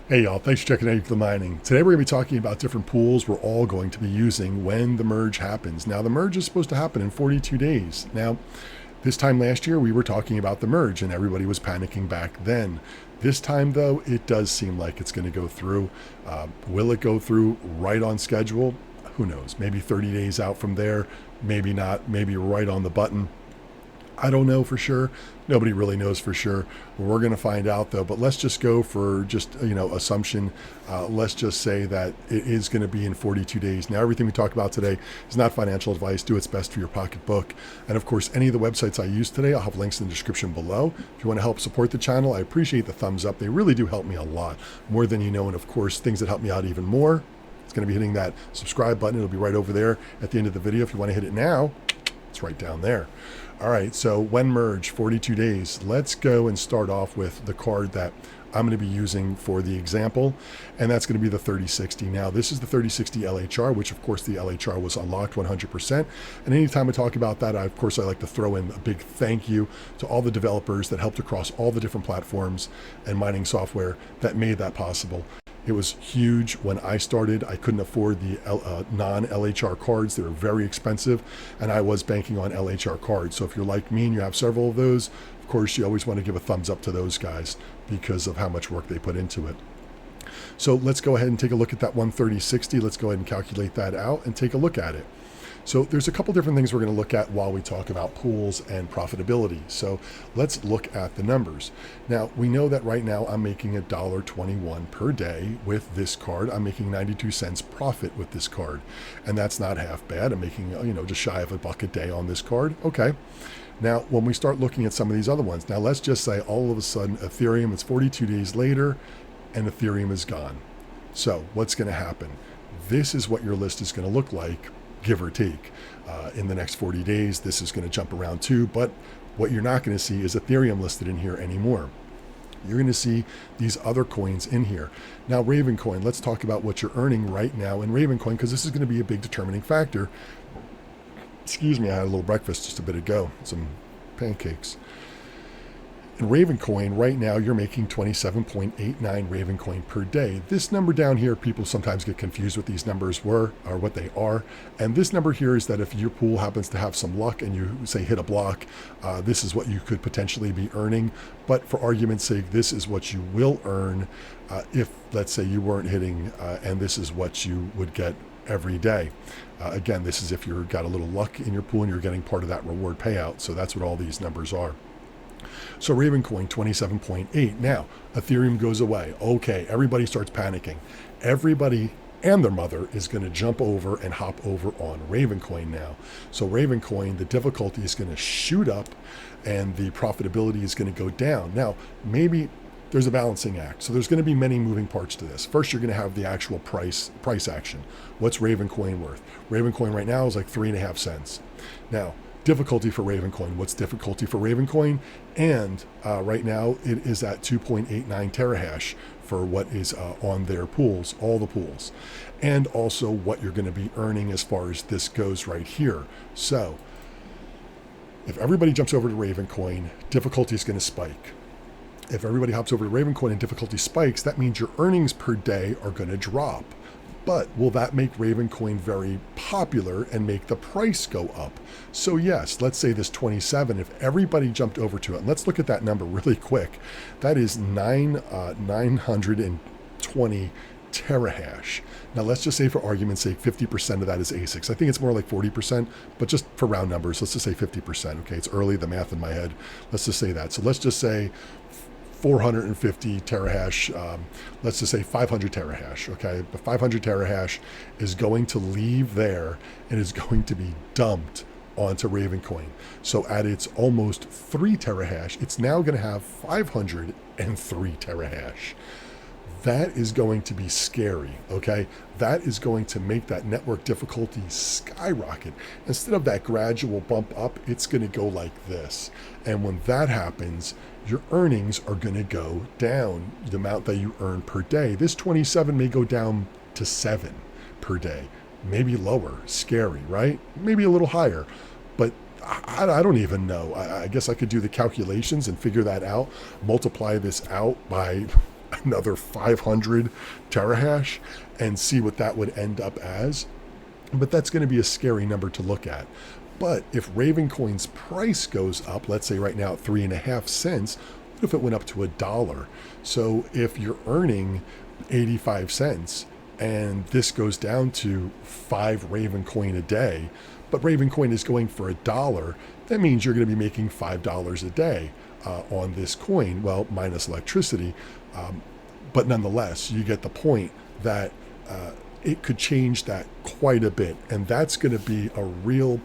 Hey y'all, thanks for checking out the mining. Today we're going to be talking about different pools we're all going to be using when the merge happens. Now the merge is supposed to happen in 42 days. Now this time last year we were talking about the merge and everybody was panicking back then. This time though, it does seem like it's going to go through. Will it go through right on schedule? Who knows? Maybe 30 days out from there, maybe not, maybe right on the button. I don't know for sure. Nobody really knows for sure. We're going to find out though. But let's just go for just, assumption. Let's just say that it is going to be in 42 days. Now, everything we talk about today is not financial advice. Do its best for your pocketbook. And of course, any of the websites I use today, I'll have links in the description below. If you want to help support the channel, I appreciate the thumbs up. They really do help me a lot, more than you know. And of course, things that help me out even more, it's going to be hitting that subscribe button. It'll be right over there at the end of the video. If you want to hit it now, it's right down there. All right, so when merge, 42 days. Let's go and start off with the card that I'm going to be using for the example, and that's going to be the 3060. Now, this is the 3060 LHR, which of course the LHR was unlocked 100%. And anytime I talk about that, I like to throw in a big thank you to all the developers that helped across all the different platforms and mining software that made that possible. It was huge when I started. I couldn't afford the non-LHR cards. They were very expensive, and I was banking on LHR cards. So if you're like me and you have several of those, of course, you always want to give a thumbs up to those guys because of how much work they put into it. So let's go ahead and take a look at that 13060. Let's go ahead and calculate that out and take a look at it. So there's a couple different things we're going to look at while we talk about pools and profitability. So let's look at the numbers. Now, we know that right now I'm making $1.21 per day with this card. I'm making 92 cents profit with this card. And that's not half bad. I'm making, just shy of $1 a day on this card. Okay. Now, when we start looking at some of these other ones, now let's just say all of a sudden Ethereum, it's 42 days later and Ethereum is gone. So what's going to happen? This is what your list is going to look like, give or take. In the next 40 days, this is going to jump around too, but what you're not going to see is Ethereum listed in here anymore. You're going to see these other coins in here. Now, Ravencoin, let's talk about what you're earning right now in Ravencoin, because this is going to be a big determining factor. Excuse me, I had a little breakfast just a bit ago, some pancakes. In Ravencoin, right now, you're making 27.89 Ravencoin per day. This number down here, people sometimes get confused what these numbers were or what they are. And this number here is that if your pool happens to have some luck and you say hit a block, this is what you could potentially be earning. But for argument's sake, this is what you will earn if, let's say, you weren't hitting, and this is what you would get every day. Again, this is if you've got a little luck in your pool and you're getting part of that reward payout. So that's what all these numbers are. So Ravencoin 27.8. Now, Ethereum goes away. Okay, everybody starts panicking. Everybody and their mother is going to jump over and hop over on Ravencoin now. So Ravencoin, the difficulty is going to shoot up and the profitability is going to go down. Now, maybe there's a balancing act. So there's going to be many moving parts to this. First, you're going to have the actual price action. What's Ravencoin worth? Ravencoin right now is like 3.5 cents. Now, difficulty for Ravencoin. What's difficulty for Ravencoin? And right now it is at 2.89 terahash for what is on their pools, all the pools. And also what you're going to be earning as far as this goes right here. So if everybody jumps over to Ravencoin, difficulty is going to spike. If everybody hops over to Ravencoin and difficulty spikes, that means your earnings per day are going to drop. But will that make Ravencoin very popular and make the price go up? So yes, let's say this 27, if everybody jumped over to it, and let's look at that number really quick. That is 920 terahash. Now let's just say for argument's sake, 50% of that is ASICs. I think it's more like 40%, but just for round numbers, let's just say 50%. Okay, it's early, the math in my head. Let's just say that. So let's just say 450 terahash, let's just say 500 terahash, okay? But 500 terahash is going to leave there and is going to be dumped onto Ravencoin. So at its almost 3 terahash, it's now going to have 503 terahash. That is going to be scary, okay? That is going to make that network difficulty skyrocket. Instead of that gradual bump up, it's going to go like this. And when that happens, your earnings are going to go down, the amount that you earn per day. This 27 may go down to 7 per day, maybe lower, scary, right? Maybe a little higher, but I don't even know. I guess I could do the calculations and figure that out, multiply this out by another 500 terahash and see what that would end up as. But that's going to be a scary number to look at. But if Ravencoin's price goes up, let's say right now at 3.5 cents, what if it went up to $1? So if you're earning 85 cents and this goes down to 5 Ravencoin a day, but Ravencoin is going for $1, that means you're going to be making $5 a day on this coin, well, minus electricity. But nonetheless, you get the point that it could change that quite a bit. And that's going to be a real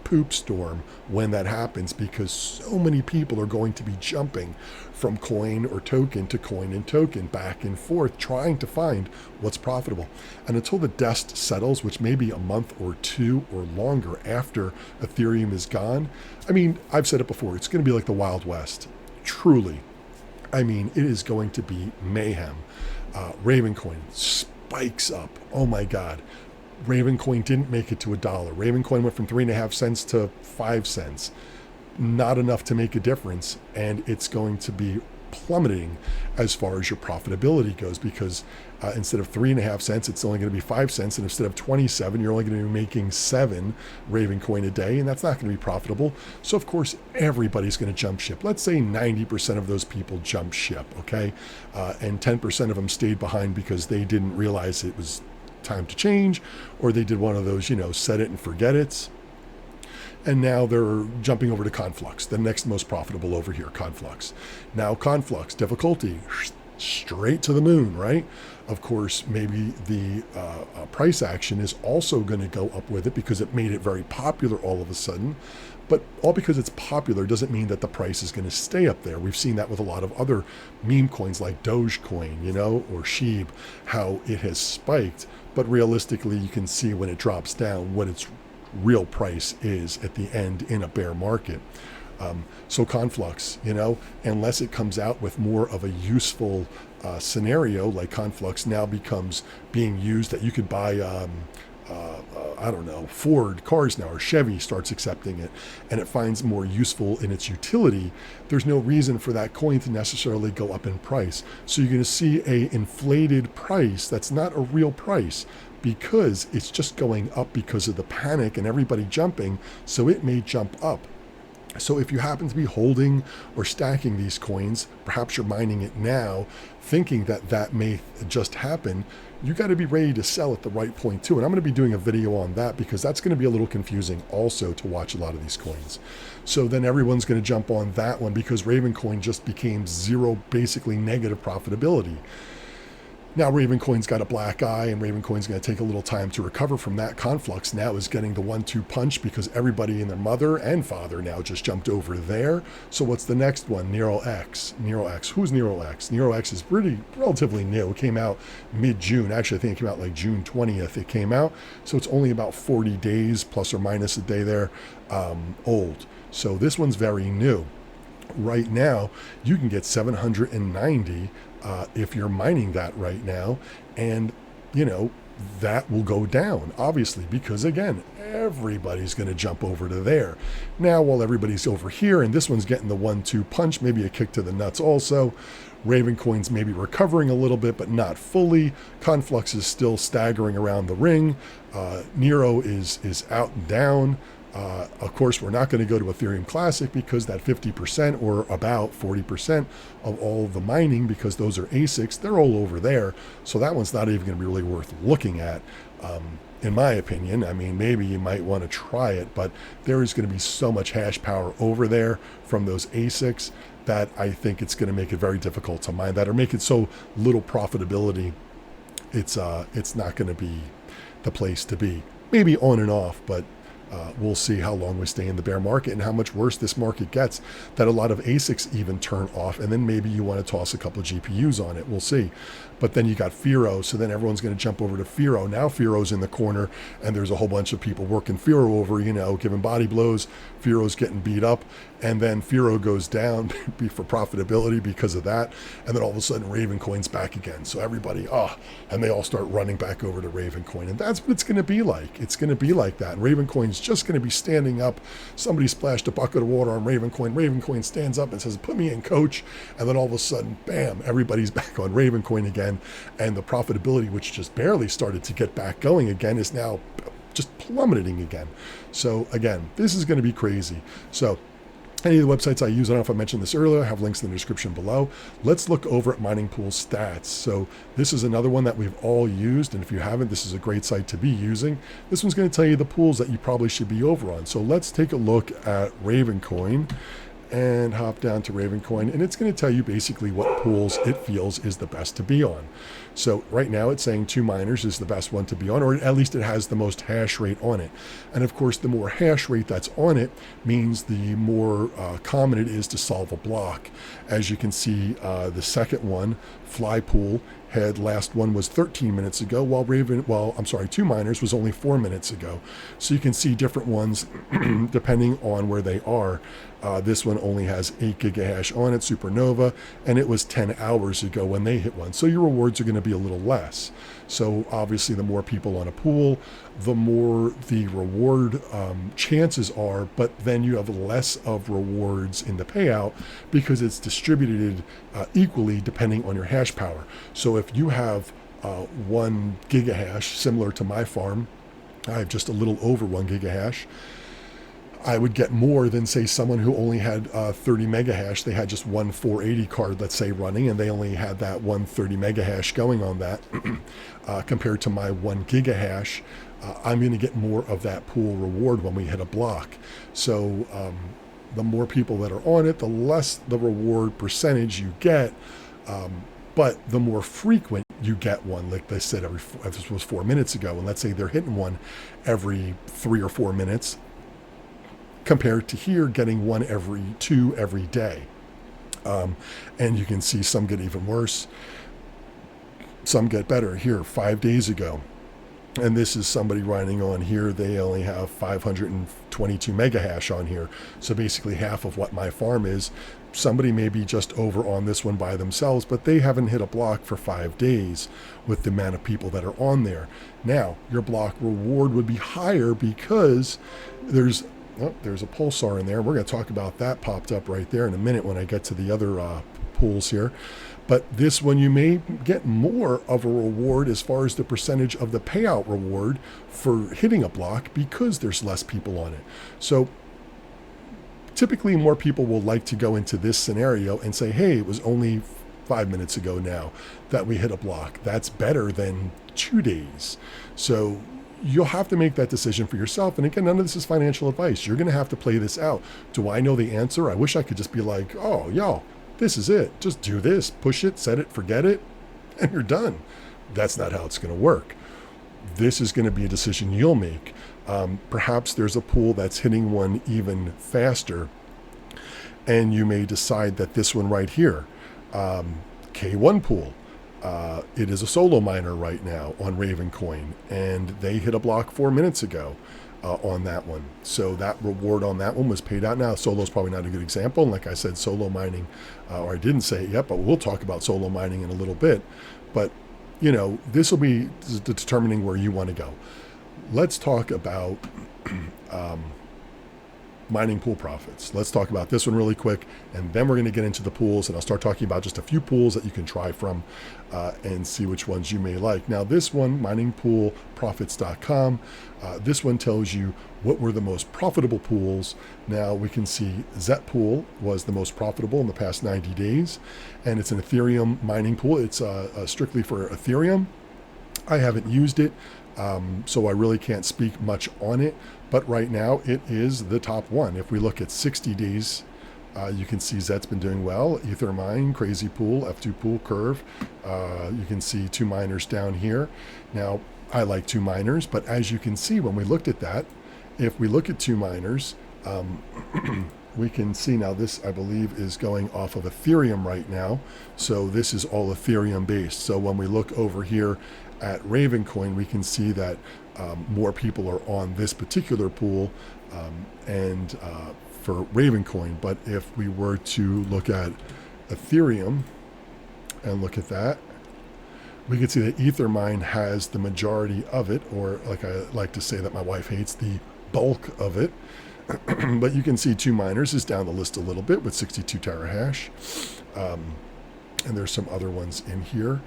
poop storm when that happens, because so many people are going to be jumping from coin or token to coin and token, back and forth, trying to find what's profitable. And until the dust settles, which may be a month or two or longer after Ethereum is gone, I mean, I've said it before, it's going to be like the Wild West. Truly. I mean, it is going to be mayhem. Ravencoin spikes up. Oh my God. Ravencoin didn't make it to $1. Ravencoin went from 3.5 cents to 5 cents. Not enough to make a difference, and it's going to be plummeting as far as your profitability goes, because instead of 3.5 cents, it's only going to be 5 cents, and instead of 27, you're only going to be making 7 Ravencoin a day, and that's not going to be profitable. So of course, everybody's going to jump ship. Let's say 90% of those people jump ship, okay, and 10% of them stayed behind because they didn't realize it was time to change, or they did one of those, set it and forget it. And now they're jumping over to Conflux, the next most profitable over here, Conflux. Now Conflux, difficulty, straight to the moon, right? Of course, maybe the price action is also going to go up with it because it made it very popular all of a sudden. But all because it's popular doesn't mean that the price is going to stay up there. We've seen that with a lot of other meme coins like Dogecoin, or Sheeb, how it has spiked. But realistically, you can see when it drops down what its real price is at the end in a bear market. So Conflux, unless it comes out with more of a useful scenario, like Conflux now becomes being used that you could buy, Ford cars now, or Chevy starts accepting it, and it finds more useful in its utility, there's no reason for that coin to necessarily go up in price. So you're going to see a inflated price that's not a real price, because it's just going up because of the panic and everybody jumping, so it may jump up. So if you happen to be holding or stacking these coins, perhaps you're mining it now, thinking that that may just happen, you got to be ready to sell at the right point too. And I'm going to be doing a video on that, because that's going to be a little confusing also to watch a lot of these coins. So then everyone's going to jump on that one because Ravencoin just became zero, basically negative profitability. Now Ravencoin's got a black eye, and Ravencoin's going to take a little time to recover from that. Conflux now is getting the 1-2 punch because everybody and their mother and father now just jumped over there. So what's the next one? Nero X. Who's Nero X? Nero X is relatively new. It came out mid-June. Actually, I think it came out like June 20th. It came out. So it's only about 40 days plus or minus a day there old. So this one's very new. Right now, you can get 790 if you're mining that right now, and that will go down, obviously, because again, everybody's going to jump over to there. Now, while everybody's over here, and this one's getting the 1-2 punch, maybe a kick to the nuts also, Ravencoin's maybe recovering a little bit, but not fully. Conflux is still staggering around the ring. Nero is out and down. Of course, we're not going to go to Ethereum Classic because that 50% or about 40% of all the mining, because those are ASICs, they're all over there. So that one's not even going to be really worth looking at, in my opinion. I mean, maybe you might want to try it, but there is going to be so much hash power over there from those ASICs that I think it's going to make it very difficult to mine that, or make it so little profitability. It's not going to be the place to be. Maybe on and off, but we'll see how long we stay in the bear market and how much worse this market gets, that a lot of ASICs even turn off, and then maybe you want to toss a couple of GPUs on it. We'll see. But then you got Firo, so then everyone's going to jump over to Firo. Now Firo's in the corner, and there's a whole bunch of people working Firo over, giving body blows. Firo's getting beat up, and then Firo goes down for profitability because of that, and then all of a sudden Ravencoin's back again. So everybody, and they all start running back over to Ravencoin, and that's what it's going to be like. It's going to be like that. And Ravencoin's just going to be standing up. Somebody splashed a bucket of water on Ravencoin. Ravencoin stands up and says, put me in, coach. And then all of a sudden, bam, everybody's back on Ravencoin again. And the profitability, which just barely started to get back going again, is now just plummeting again. So again, this is going to be crazy. So any of the websites I use, I don't know if I mentioned this earlier, I have links in the description below. Let's look over at Mining Pool stats. So this is another one that we've all used, and if you haven't, this is a great site to be using. This one's going to tell you the pools that you probably should be over on. So let's take a look at Ravencoin and hop down to Ravencoin, and it's going to tell you basically what pools it feels is the best to be on. So right now it's saying 2 miners is the best one to be on, or at least it has the most hash rate on it. And of course, the more hash rate that's on it means the more common it is to solve a block. As you can see, the second one, Fly Pool, had last one was 13 minutes ago, while 2 miners was only 4 minutes ago. So you can see different ones depending on where they are. This one only has 8 gigahash on it, Supernova, and it was 10 hours ago when they hit one. So your rewards are going to be a little less. So obviously the more people on a pool, the more the reward chances are, but then you have less of rewards in the payout because it's distributed equally depending on your hash power. So if you have 1 gigahash, similar to my farm, I have just a little over 1 gigahash, I would get more than, say, someone who only had 30 megahash. They had just one 480 card, let's say, running, and they only had that 130 megahash going on that. Compared to my 1 gigahash, I'm going to get more of that pool reward when we hit a block. So the more people that are on it, the less the reward percentage you get, but the more frequent you get one. Like they said, this was 4 minutes ago, and let's say they're hitting one every 3 or 4 minutes, compared to here getting one every 2 every day. And you can see some get even worse, some get better. Here, 5 days ago, and this is somebody running on here, they only have 522 megahash on here, so basically half of what my farm is. Somebody may be just over on this one by themselves, but they haven't hit a block for 5 days with the amount of people that are on there. Now your block reward would be higher because there's a pulsar in there. We're going to talk about that, popped up right there in a minute when I get to the other pools here. But this one, you may get more of a reward as far as the percentage of the payout reward for hitting a block because there's less people on it. So typically more people will like to go into this scenario and say, hey, it was only 5 minutes ago now that we hit a block. That's better than 2 days. So you'll have to make that decision for yourself. And again, none of this is financial advice. You're going to have to play this out. Do I know the answer? I wish I could just be like, oh, yo, this is it. Just do this, push it, set it, forget it, and you're done. That's not how it's going to work. This is going to be a decision you'll make. Perhaps there's a pool that's hitting one even faster, and you may decide that this one right here, K1 pool, it is a solo miner right now on Ravencoin, and they hit a block 4 minutes ago on that one. So that reward on that one was paid out. Now, solo is probably not a good example. And like I said, solo mining, or I didn't say it yet, but we'll talk about solo mining in a little bit. But, you know, this will be determining where you want to go. Let's talk about mining pool profits. Let's talk about this one really quick, and then we're going to get into the pools, and I'll start talking about just a few pools that you can try from and see which ones you may like. Now, this one, miningpoolprofits.com, this one tells you what were the most profitable pools. Now we can see Zerg Pool was the most profitable in the past 90 days, and it's an Ethereum mining pool. It's strictly for Ethereum. I haven't used it, so I really can't speak much on it. But right now, it is the top one. If we look at 60 days, you can see Zet's been doing well. Ethermine, Crazy Pool, F2 Pool, Curve. You can see 2 miners down here. Now, I like 2 miners, but as you can see, when we looked at that, if we look at 2 miners, we can see now this, I believe, is going off of Ethereum right now. So this is all Ethereum based. So when we look over here at Ravencoin, we can see that more people are on this particular pool and for Ravencoin. But if we were to look at Ethereum and look at that, we can see that Ethermine has the majority of it, or like I like to say that my wife hates, the bulk of it. But you can see 2 miners is down the list a little bit with 62 terahash. And there's some other ones in here.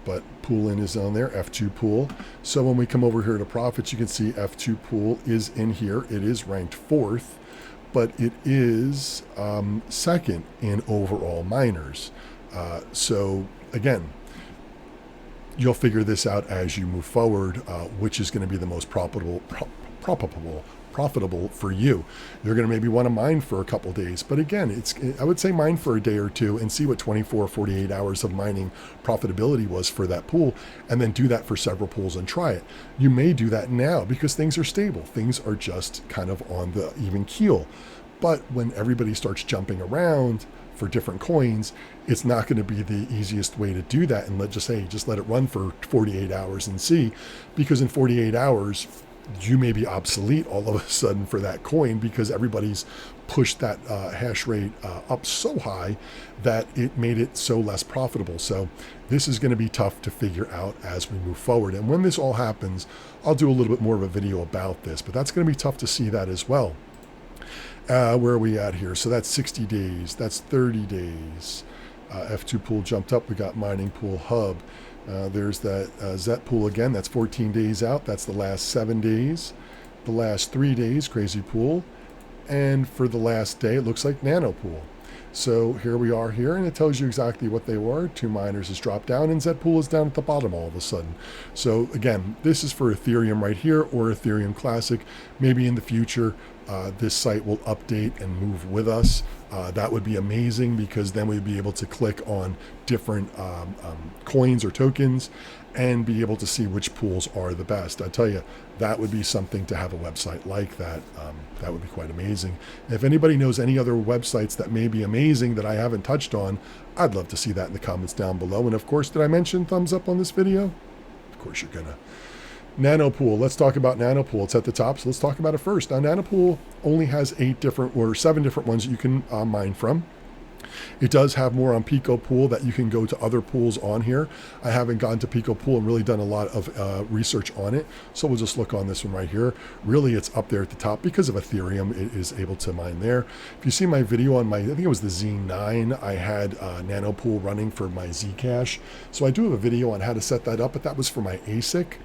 But Poolin is on there, F2 Pool. So when we come over here to profits, you can see F2 Pool is in here. It is ranked 4th, but it is 2nd in overall miners. So again, you'll figure this out as you move forward, which is going to be the most profitable for you. You're going to maybe want to mine for a couple days, but again, I would say mine for a day or two and see what 24 48 hours of mining profitability was for that pool, and then do that for several pools and try it. You may do that now because things are stable, things are just kind of on the even keel. But when everybody starts jumping around for different coins, it's not going to be the easiest way to do that. And just let it run for 48 hours and see, because in 48 hours you may be obsolete all of a sudden for that coin, because everybody's pushed that hash rate up so high that it made it so less profitable. So this is going to be tough to figure out as we move forward. And when this all happens, I'll do a little bit more of a video about this, but that's going to be tough to see that as well. Where are we at here? So that's 60 days. That's 30 days. F2 Pool jumped up. We got Mining Pool Hub. There's that Zerg Pool again. That's 14 days out. That's the last 7 days. The last 3 days, Crazy Pool. And for the last day, it looks like Nano Pool. So here we are here, and it tells you exactly what they were. 2 miners has dropped down, and Zerg Pool is down at the bottom all of a sudden. So again, this is for Ethereum right here, or Ethereum Classic. Maybe in the future, this site will update and move with us. That would be amazing, because then we'd be able to click on different coins or tokens and be able to see which pools are the best. I tell you, that would be something to have a website like that. That would be quite amazing. If anybody knows any other websites that may be amazing that I haven't touched on, I'd love to see that in the comments down below. And of course, did I mention thumbs up on this video? Of course you're gonna. Nano Pool. Let's talk about Nano Pool. It's at the top, so let's talk about it first. Now, Nano Pool only has 7 different ones that you can mine from. It does have more on Pico Pool that you can go to other pools on here. I haven't gone to Pico Pool and really done a lot of research on it, so we'll just look on this one right here. Really, it's up there at the top because of Ethereum. It is able to mine there. If you see my video on I think it was the Z9, I had Nano Pool running for my Zcash. So I do have a video on how to set that up, but that was for my ASIC.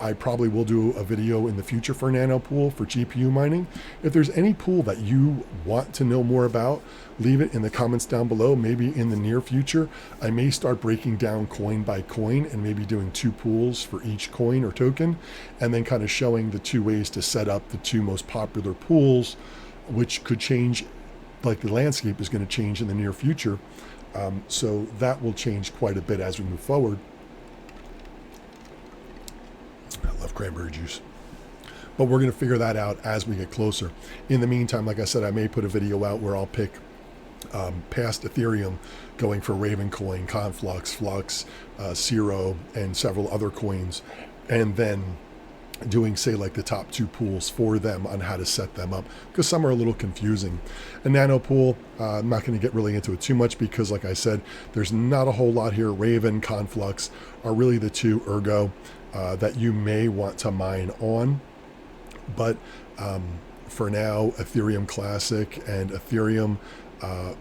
I probably will do a video in the future for Nano Pool for GPU mining. If there's any pool that you want to know more about, leave it in the comments down below. Maybe in the near future, I may start breaking down coin by coin and maybe doing 2 pools for each coin or token, and then kind of showing the 2 ways to set up the 2 most popular pools, which could change, like the landscape is going to change in the near future. So that will change quite a bit as we move forward. I love cranberry juice. But we're going to figure that out as we get closer. In the meantime, like I said, I may put a video out where I'll pick past Ethereum, going for Ravencoin, Conflux, Flux, Zero, and several other coins, and then doing, say, like the top 2 pools for them on how to set them up, because some are a little confusing. A Nano Pool, I'm not going to get really into it too much, because like I said, there's not a whole lot here. Raven, Conflux are really the 2 ergo that you may want to mine on. But for now, Ethereum Classic and Ethereum,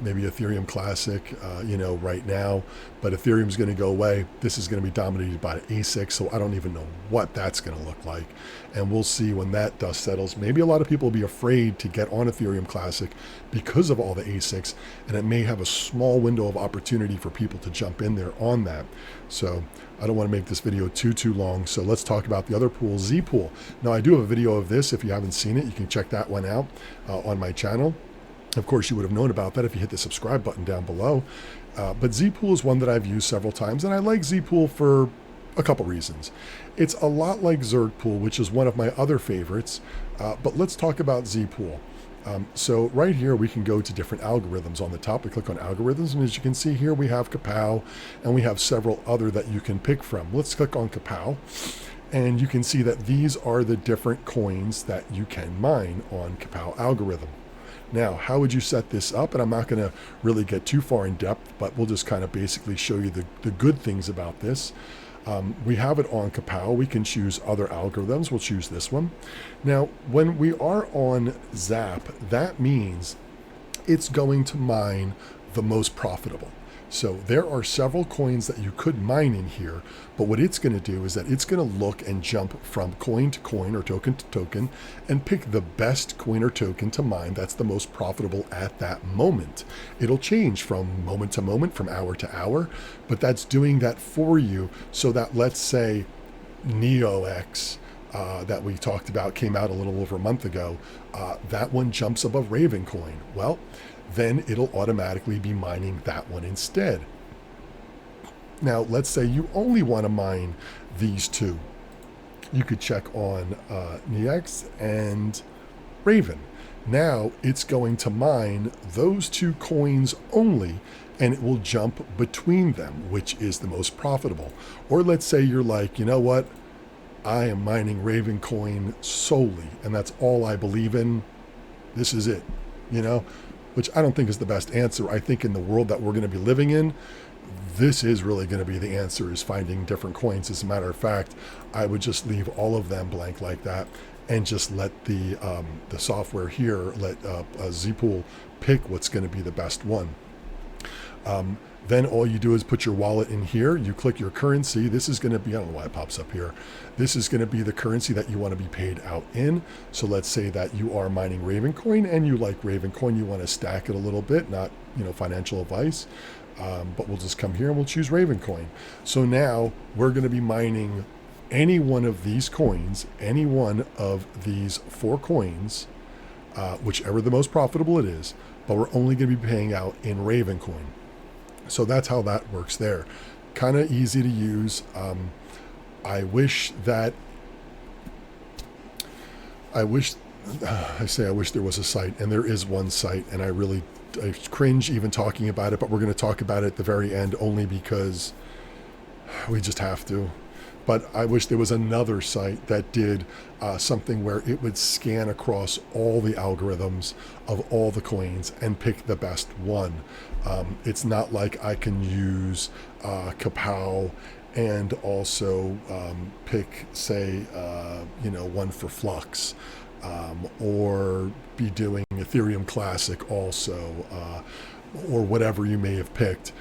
maybe Ethereum Classic, right now, but Ethereum's going to go away. This is going to be dominated by ASIC, so I don't even know what that's going to look like. And we'll see when that dust settles. Maybe a lot of people will be afraid to get on Ethereum Classic because of all the ASICs, and it may have a small window of opportunity for people to jump in there on that. So I don't want to make this video too long, so let's talk about the other pool, Z Pool. Now, I do have a video of this. If you haven't seen it, you can check that one out on my channel. Of course, you would have known about that if you hit the subscribe button down below. But Z Pool is one that I've used several times, and I like Z Pool for a couple reasons. It's a lot like Zerg Pool, which is one of my other favorites, but let's talk about Z Pool. So right here, we can go to different algorithms. On the top, we click on algorithms, and as you can see here, we have Kapow, and we have several other that you can pick from. Let's click on Kapow, and you can see that these are the different coins that you can mine on Kapow algorithm. Now, how would you set this up? And I'm not going to really get too far in depth, but we'll just kind of basically show you the good things about this. We have it on Kapow. We can choose other algorithms. We'll choose this one. Now, when we are on Zap, that means it's going to mine the most profitable. So there are several coins that you could mine in here, but what it's going to do is that it's going to look and jump from coin to coin or token to token and pick the best coin or token to mine that's the most profitable at that moment. It'll change from moment to moment, from hour to hour, but that's doing that for you so that, let's say, NeoX that we talked about came out a little over a month ago, that one jumps above Ravencoin. Well, then it'll automatically be mining that one instead. Now, let's say you only want to mine these two. You could check on NeoX and Raven. Now it's going to mine those two coins only, and it will jump between them, which is the most profitable. Or let's say you're like, you know what? I am mining Ravencoin solely, and that's all I believe in. This is it, which I don't think is the best answer. I think in the world that we're going to be living in, this is really going to be the answer, is finding different coins. As a matter of fact, I would just leave all of them blank like that and just let the software here, let Zerg Pool pick what's going to be the best one. Then all you do is put your wallet in here. You click your currency. This is going to be, I don't know why it pops up here. This is going to be the currency that you want to be paid out in. So let's say that you are mining Ravencoin and you like Ravencoin. You want to stack it a little bit, not, financial advice. But we'll just come here and we'll choose Ravencoin. So now we're going to be mining any one of these coins, any one of these 4 coins, whichever the most profitable it is, but we're only going to be paying out in Ravencoin. So that's how that works there. Kind of easy to use. I wish there was a site, and there is one site, and I cringe even talking about it, but we're going to talk about it at the very end only because we just have to. But I wish there was another site that did something where it would scan across all the algorithms of all the coins and pick the best one. It's not like I can use Kapow and also pick, say, one for Flux, or be doing Ethereum Classic also, or whatever you may have picked.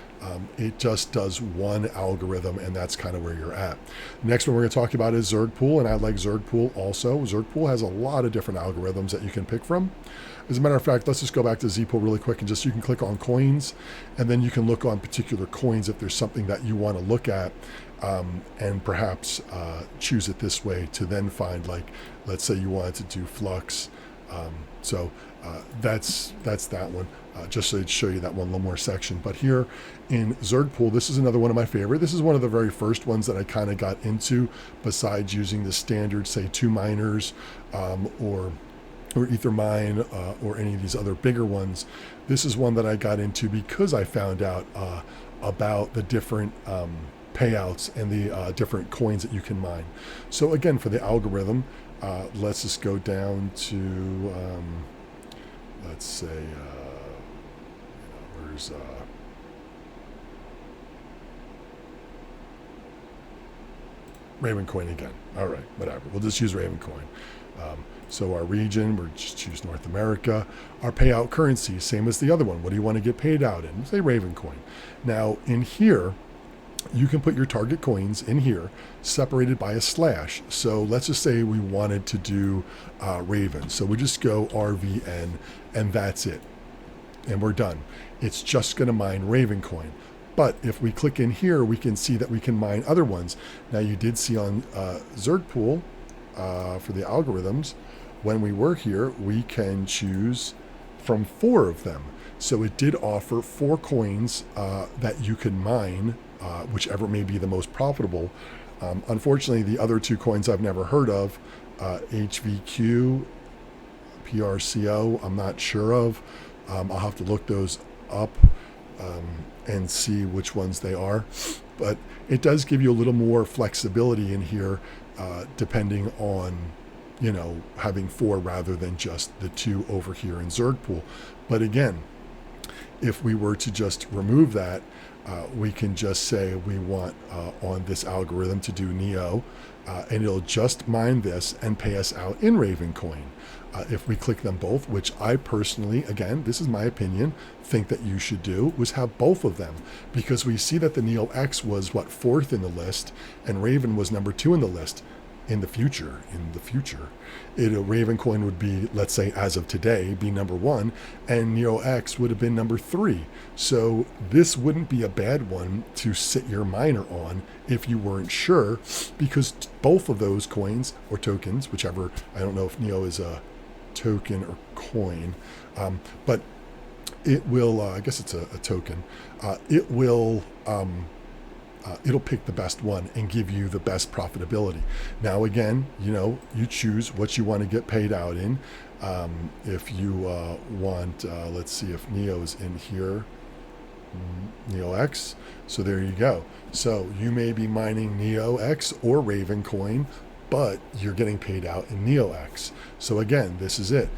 It just does one algorithm, and that's kind of where you're at. Next one we're going to talk about is Zerg Pool, and I like Zerg Pool also. Zerg Pool has a lot of different algorithms that you can pick from. As a matter of fact, let's just go back to Zerg Pool really quick, and you can click on coins, and then you can look on particular coins if there's something that you want to look at, and perhaps choose it this way to then find, like, let's say you wanted to do Flux. That's that one. Just to show you that one little more section. But here in Zerg Pool, this is another one of my favorite. This is one of the very first ones that I kind of got into, besides using the standard, say, 2 miners, or Ethermine, or any of these other bigger ones. This is one that I got into because I found out about the different payouts and the different coins that you can mine. So again, for the algorithm, let's just go down to, let's say, where's Ravencoin again. All right, whatever. We'll just use Ravencoin. So our region, we're just choose North America. Our payout currency, same as the other one. What do you want to get paid out in? Say Ravencoin. Now in here, you can put your target coins in here, separated by a slash. So let's just say we wanted to do Raven. So we just go RVN, and that's it. And we're done. It's just going to mine Ravencoin. But if we click in here, we can see that we can mine other ones. Now you did see on Zerg Pool, for the algorithms, when we were here, we can choose from 4 of them. So it did offer 4 coins that you can mine, whichever may be the most profitable. Unfortunately, the other 2 coins I've never heard of, HVQ, PRCO, I'm not sure of. I'll have to look those up and see which ones they are. But it does give you a little more flexibility in here, depending on having 4 rather than just the 2 over here in Zerg Pool. But again, if we were to just remove that, we can just say we want on this algorithm to do Neo, and it'll just mine this and pay us out in Ravencoin. If we click them both, which I personally, again, this is my opinion, think that you should do, was have both of them, because we see that the Neo X was 4th in the list and Raven was number 2 in the list. In the future, Ravencoin would be, let's say as of today, be number 1, and Neo X would have been number 3. So this wouldn't be a bad one to sit your miner on if you weren't sure, because both of those coins or tokens, whichever, I don't know if Neo is a token or coin, but it will, I guess it's a token, it will, it'll pick the best one and give you the best profitability. Now, again, you choose what you want to get paid out in. If you want, let's see if Neo's in here, Neo X. So there you go. So you may be mining Neo X or Ravencoin, but you're getting paid out in Neo X. So again, this is it.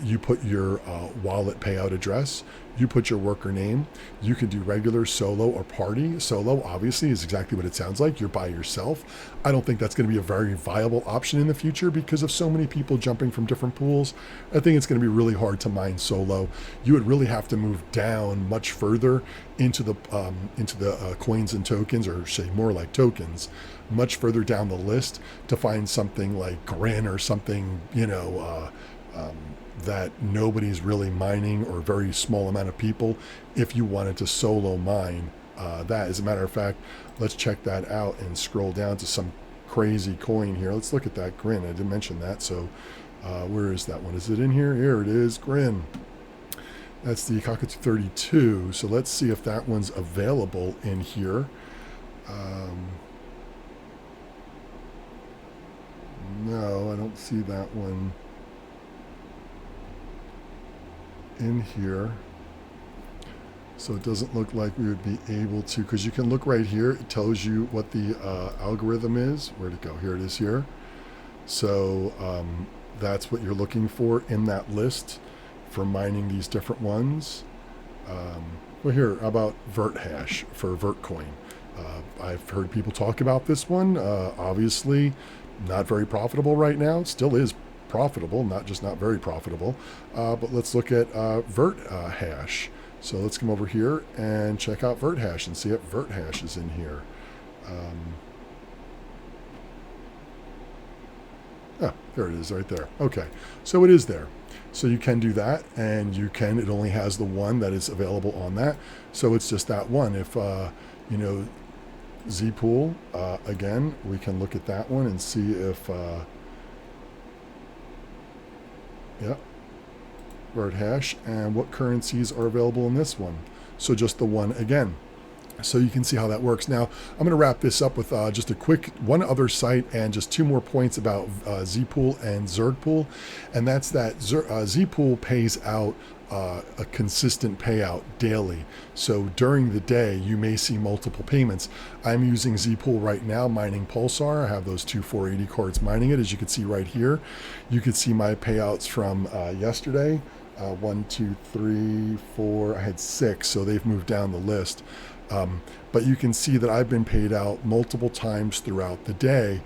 You put your wallet payout address, you put your worker name, you can do regular, solo, or party. Solo, obviously, is exactly what it sounds like. You're by yourself. I don't think that's going to be a very viable option in the future because of so many people jumping from different pools. I think it's going to be really hard to mine solo. You would really have to move down much further into the coins and tokens, or say more like tokens, much further down the list to find something like Grin or something, that nobody's really mining, or a very small amount of people, if you wanted to solo mine that. As a matter of fact, let's check that out and scroll down to some crazy coin here. Let's look at that Grin. I didn't mention that. So where is that one? Is it in here? Here it is, Grin. That's the Cockatoo 32. So let's see if that one's available in here. No, I don't see that one in here. So it doesn't look like we would be able to, because you can look right here. It tells you what the algorithm is. Where'd it go? Here it is here. So that's what you're looking for in that list for mining these different ones. Well, here, how about Vert Hash for Vertcoin? I've heard people talk about this one. Obviously, not very profitable right now. It still is profitable, not very profitable. But let's look at Vert Hash. So let's come over here and check out Vert Hash and see if Vert Hash is in here. There it is right there. Okay, so it is there. So you can do that, and it only has the one that is available on that. So it's just that one. If, Z Pool, again, we can look at that one and see if, Vert Hash, and what currencies are available in this one. So just the one again. So you can see how that works. Now, I'm going to wrap this up with just a quick one other site and just 2 more points about Z Pool and Zerg Pool. And that's that Z Pool pays out a consistent payout daily. So during the day, you may see multiple payments. I'm using Z Pool right now, mining Pulsar. I have those 2 480 cards mining it. As you can see right here, you can see my payouts from yesterday. 1, 2, 3, 4. I had 6, so they've moved down the list. But you can see that I've been paid out multiple times throughout the day.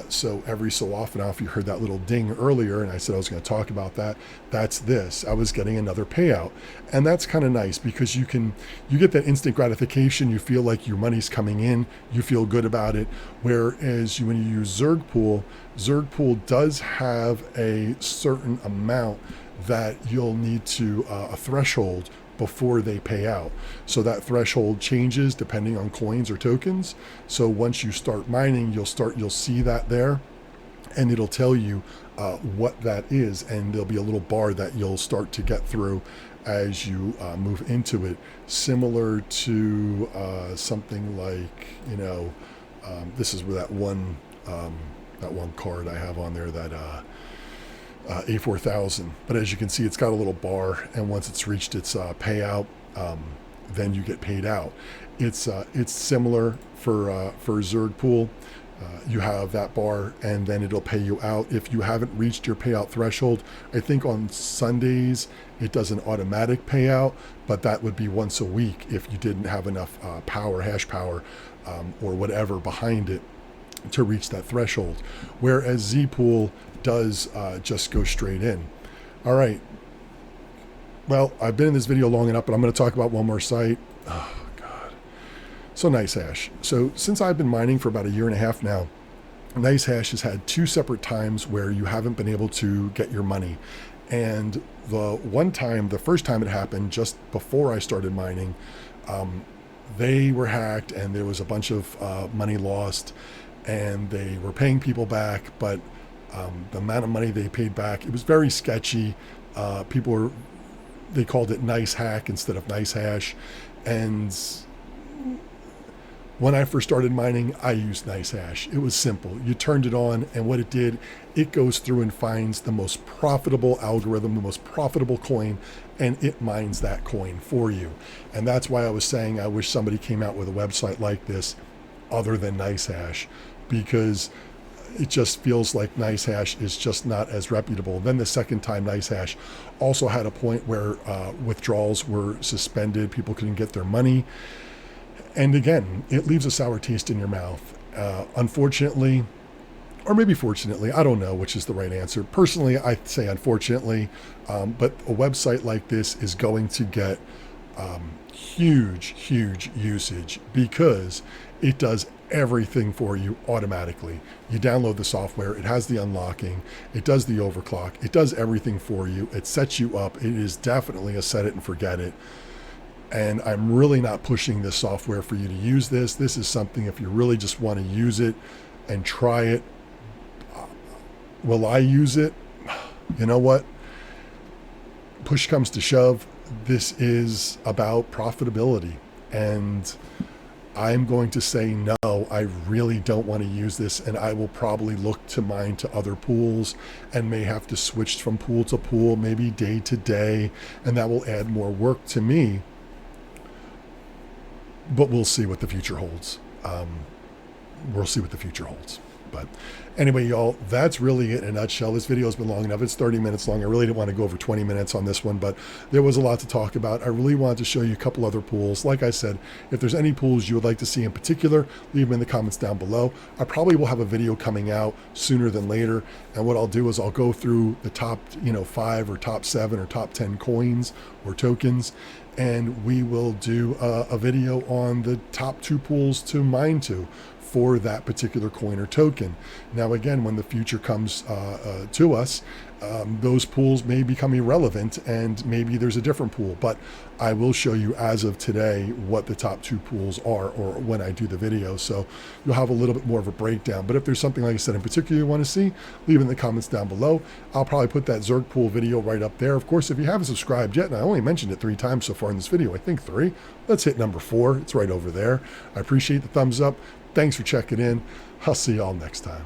So every so often, if you heard that little ding earlier, and I said I was going to talk about that, that's this. I was getting another payout. And that's kind of nice because you get that instant gratification. You feel like your money's coming in. You feel good about it. Whereas when you use Zerg Pool does have a certain amount that you'll need to, a threshold before they pay out. So that threshold changes depending on coins or tokens. So once you start mining, you'll see that there, and it'll tell you what that is, and there'll be a little bar that you'll start to get through as you move into it, similar to something like, this is where that one card I have on there, that A4000. But as you can see, it's got a little bar, and once it's reached its payout, then you get paid out. It's similar for Zerg Pool. You have that bar, and then it'll pay you out. If you haven't reached your payout threshold, I think on Sundays it does an automatic payout, but that would be once a week if you didn't have enough power, hash power, or whatever behind it to reach that threshold. Whereas Z Pool does just go straight in. All right. Well, I've been in this video long enough, but I'm going to talk about one more site. Oh, God. So NiceHash. So since I've been mining for about 1.5 years now, NiceHash has had 2 separate times where you haven't been able to get your money. And the first time it happened, just before I started mining, they were hacked and there was a bunch of money lost, and they were paying people back, but the amount of money they paid back, it was very sketchy. They called it Nice Hack instead of NiceHash. And when I first started mining, I used NiceHash. It was simple. You turned it on, and what it did, it goes through and finds the most profitable algorithm, the most profitable coin, and it mines that coin for you. And that's why I was saying I wish somebody came out with a website like this other than NiceHash, because it just feels like NiceHash is just not as reputable. Then the second time, NiceHash also had a point where withdrawals were suspended. People couldn't get their money. And again, it leaves a sour taste in your mouth. Unfortunately, or maybe fortunately, I don't know which is the right answer. Personally, I say unfortunately, but a website like this is going to get huge usage because it does everything for you automatically. You download the software, it has the unlocking, it does the overclock, it does everything for you, it sets you up. It is definitely a set it and forget it. And I'm really not pushing this software for you to use this. This is something if you really just want to use it and try it. Will I use it? You know what? Push comes to shove. This is about profitability. And I'm going to say no, I really don't want to use this, and I will probably look to mine to other pools and may have to switch from pool to pool, maybe day to day, and that will add more work to me. But we'll see what the future holds. We'll see what the future holds. But anyway, y'all, that's really it in a nutshell. This video has been long enough. It's 30 minutes long. I really didn't want to go over 20 minutes on this one, but there was a lot to talk about. I really wanted to show you a couple other pools. Like I said, if there's any pools you would like to see in particular, leave them in the comments down below. I probably will have a video coming out sooner than later. And what I'll do is I'll go through the top 5 or top 7 or top 10 coins or tokens, and we will do a video on the top 2 pools to mine to for that particular coin or token. Now, again, when the future comes to us, those pools may become irrelevant and maybe there's a different pool, but I will show you as of today what the top 2 pools are, or when I do the video. So you'll have a little bit more of a breakdown. But if there's something, like I said, in particular you want to see, leave it in the comments down below. I'll probably put that Zerg Pool video right up there. Of course, if you haven't subscribed yet, and I only mentioned it 3 times so far in this video, I think 3, let's hit number 4. It's right over there. I appreciate the thumbs up. Thanks for checking in. I'll see y'all next time.